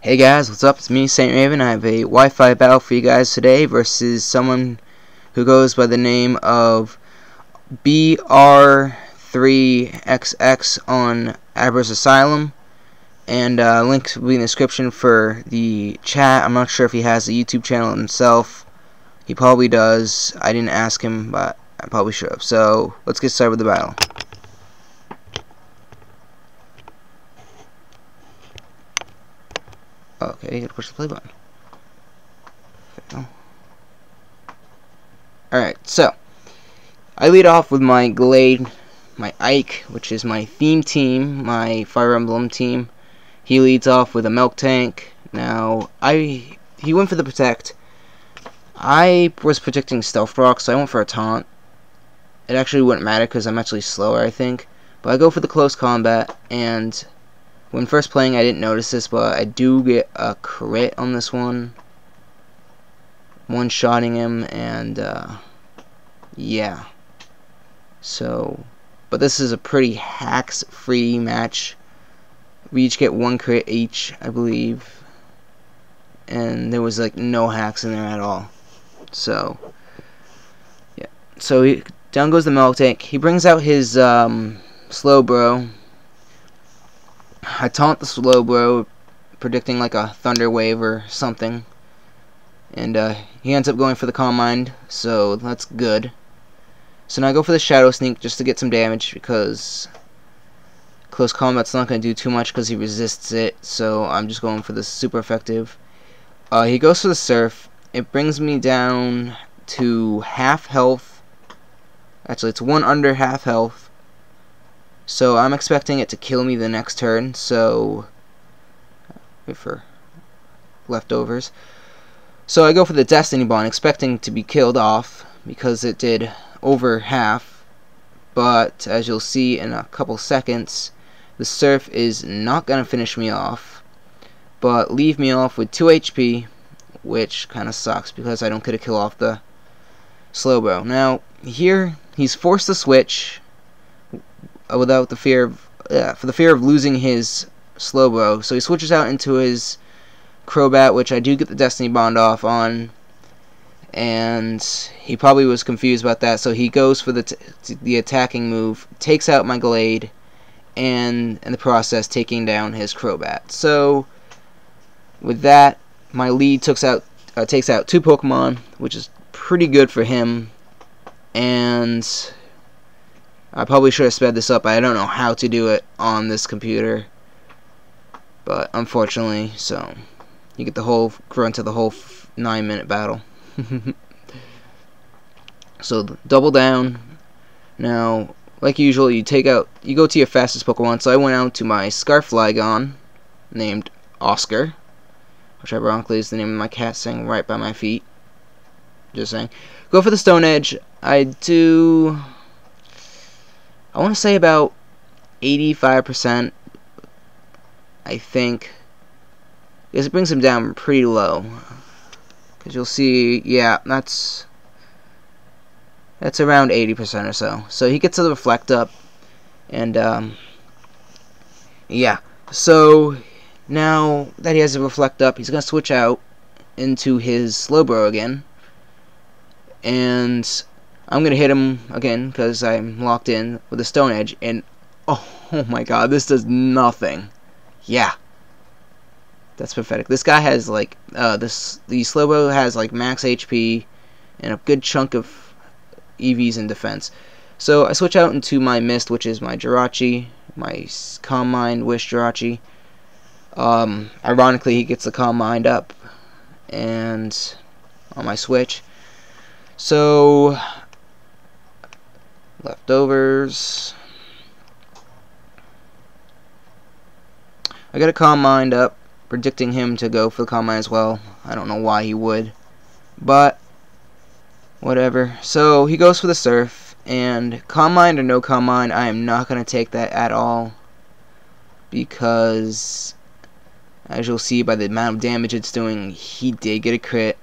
Hey guys, what's up? It's me, Saint Raven. I have a Wi-Fi battle for you guys today versus someone who goes by the name of B-R3xx on Adverse Asylum. And links will be in the description for the chat. I'm not sure if he has a YouTube channel himself. He probably does. I didn't ask him, but I probably should have. So let's get started with the battle. Okay, you gotta push the play button. Alright, so I lead off with my Glade, my Ike, which is my theme team, my Fire Emblem team. He leads off with a Milk Tank. Now, he went for the Protect. I was protecting Stealth Rock, so I went for a Taunt. It actually wouldn't matter because I'm actually slower, I think. But I go for the Close Combat, and when first playing, I didn't notice this, but I do get a crit on this one. One-shotting him, and yeah. So, but this is a pretty hacks-free match. We each get one crit each, I believe, and there was like no hacks in there at all. So, yeah. So down goes the Milk Tank. He brings out his Slowbro. I taunt the Slowbro, predicting like a Thunder Wave or something. And he ends up going for the Calm Mind, so that's good. So now I go for the Shadow Sneak just to get some damage, because Close Combat's not going to do too much because he resists it, so I'm just going for the super effective. He goes for the Surf. It brings me down to half health. Actually, it's one under half health. So I'm expecting it to kill me the next turn, so wait for leftovers. So I go for the Destiny Bond, expecting to be killed off, because it did over half. But as you'll see in a couple seconds, the Surf is not going to finish me off, but leave me off with 2 HP, which kind of sucks, because I don't get a kill off the Slowbro. Now, here, he's forced to switch without the fear of, for the fear of losing his Slowbro. So he switches out into his Crobat, which I do get the Destiny Bond off on, and he probably was confused about that, so he goes for the attacking move, takes out my Glade, and in the process taking down his Crobat. So with that, my lead takes out 2 Pokemon, which is pretty good for him, and I probably should have sped this up. I don't know how to do it on this computer, but unfortunately, so you get the whole grunt of the whole 9-minute battle. So double down. Now, like usual, you go to your fastest Pokemon. So I went out to my Scarflygon, named Oscar, which ironically is the name of my cat sitting right by my feet. Just saying. Go for the Stone Edge. I want to say about 85%, I think, because it brings him down pretty low. Because you'll see, yeah, that's around 80% or so. So he gets to the Reflect Up, and yeah. So now that he has a Reflect Up, he's gonna switch out into his Slowbro again, and I'm gonna hit him again because I'm locked in with a Stone Edge, and oh my God, this does nothing. Yeah. That's pathetic. This guy has like the Slowbro has like max HP and a good chunk of EVs in defense. So I switch out into my Mist, which is my Jirachi, my Calm Mind Wish Jirachi. Ironically, he gets the Calm Mind up, and on my switch. So leftovers. I got a Calm Mind up, predicting him to go for the Calm Mind as well. I don't know why he would, but whatever. So he goes for the Surf, and Calm Mind or no Calm Mind, I am not going to take that at all, because as you'll see by the amount of damage it's doing, he did get a crit.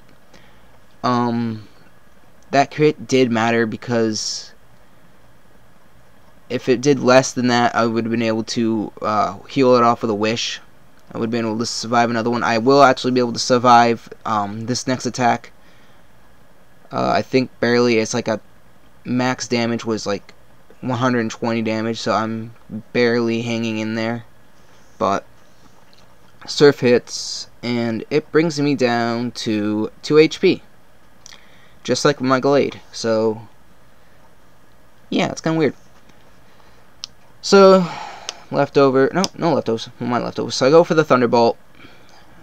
That crit did matter, because if it did less than that, I would have been able to heal it off with a Wish. I would have been able to survive another one. I will actually be able to survive this next attack. I think barely. It's like a max damage was like 120 damage, so I'm barely hanging in there. But surf hits, and it brings me down to 2 HP. Just like with my Glade. So, yeah, it's kind of weird. So, leftover. No leftovers. My leftovers. So I go for the Thunderbolt.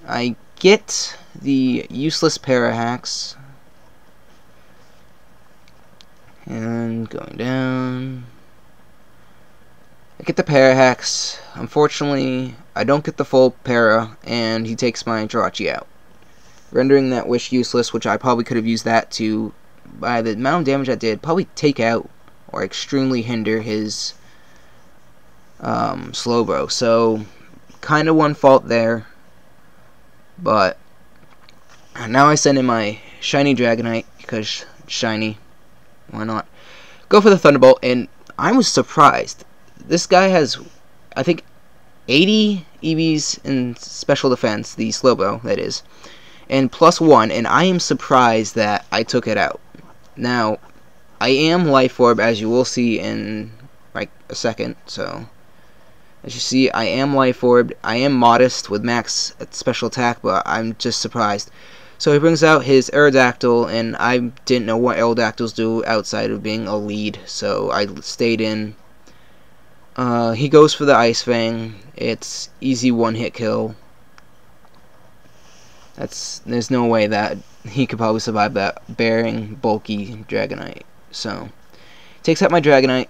I get the useless Parahacks. And going down. I get the Parahacks. Unfortunately, I don't get the full Para, and he takes my Jirachi out, rendering that wish useless, which I probably could have used that to, by the amount of damage I did, probably take out or extremely hinder his Slowbro. So, kind of one fault there. But now I send in my shiny Dragonite, because shiny, why not? Go for the Thunderbolt, and I was surprised. This guy has, I think, 80 EVs in special defense, the Slowbro, that is, and +1, and I am surprised that I took it out. Now, I am Life Orb, as you will see in like a second, so as you see, I am Life Orbed. I am modest with max special attack, but I'm just surprised. So he brings out his Aerodactyl, and I didn't know what Aerodactyls do outside of being a lead, so I stayed in. He goes for the Ice Fang. It's easy one-hit kill. There's no way that he could probably survive that bearing, bulky Dragonite. So, takes out my Dragonite.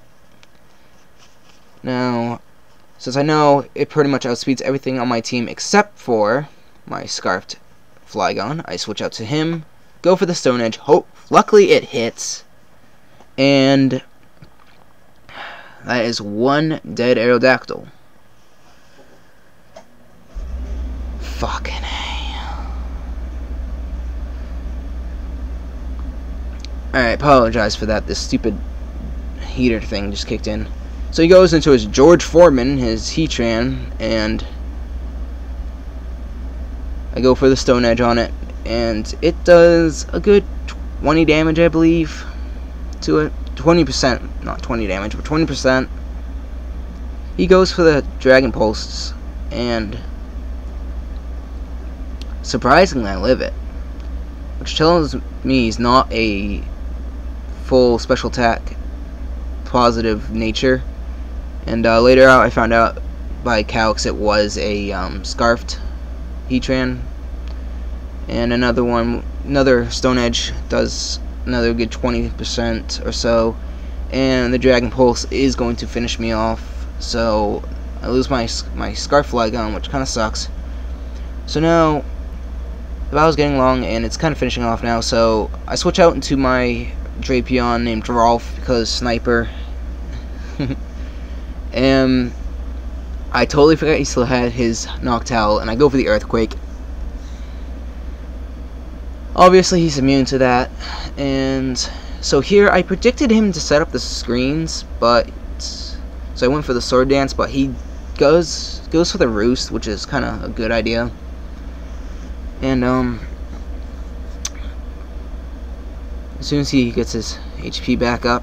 Now, since I know it pretty much outspeeds everything on my team except for my Scarfed Flygon, I switch out to him, go for the Stone Edge. Luckily it hits, and that is one dead Aerodactyl. Fucking A. Alright, apologize for that. This stupid heater thing just kicked in. So he goes into his George Foreman, his Heatran, and I go for the Stone Edge on it, and it does a good 20 damage, I believe, to it. 20%, not 20 damage, but 20%. He goes for the Dragon Pulse, and surprisingly I live it, which tells me he's not a full special attack positive nature. And later out I found out by Calx it was a Scarfed Heatran, and another Stone Edge does another good 20% or so, and the Dragon Pulse is going to finish me off. So I lose my Scarf Flygon, which kind of sucks. So now the battle's getting long, and it's kind of finishing off now. So I switch out into my Drapion named Rolf, because Sniper. And I totally forgot he still had his Noctowl, and I go for the Earthquake. Obviously he's immune to that, and so here I predicted him to set up the screens, but so I went for the Sword Dance, but he goes for the Roost, which is kind of a good idea. And as soon as he gets his HP back up,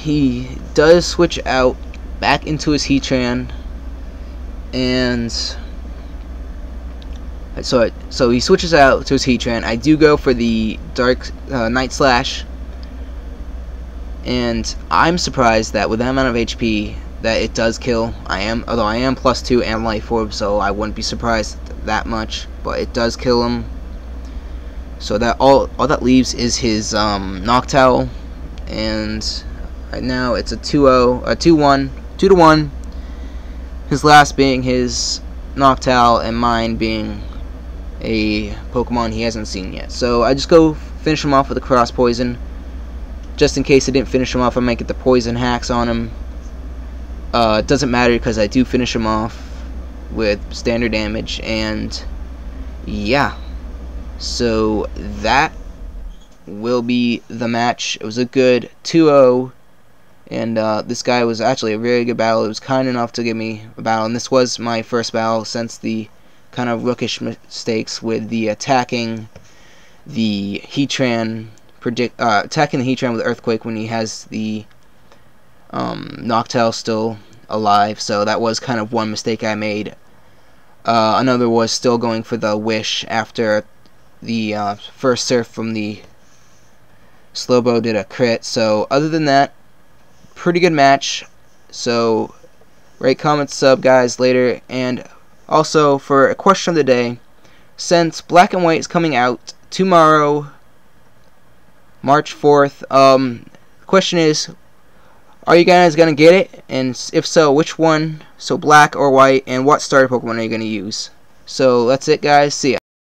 he does switch out back into his Heatran, and so he switches out to his Heatran. I do go for the Dark Night Slash, and I'm surprised that with that amount of HP that it does kill. Although I am +2 and Life Orb, so I wouldn't be surprised that much, but it does kill him. So that all that leaves is his Noctowl, and right now it's a 2-1. His last being his Noctowl, and mine being a Pokemon he hasn't seen yet. So I just go finish him off with a Cross Poison. Just in case I didn't finish him off, I might get the Poison Hacks on him. It doesn't matter because I do finish him off with standard damage, and yeah. So that will be the match. It was a good 2-0 And this guy was actually a very good battle. It was kind enough to give me a battle, and this was my first battle since the kind of rookish mistakes with the attacking the Heatran attacking the Heatran with Earthquake when he has the Noctowl still alive. So that was kind of one mistake I made. Another was still going for the Wish after the first Surf from the Slowbo did a crit. So other than that, pretty good match. So rate, comment, sub, guys, later. And also, for a question of the day, since Black and White is coming out tomorrow, March 4th, the question is, are you guys going to get it? And if so, which one? So Black or White, and what starter Pokemon are you going to use? So that's it, guys. See ya.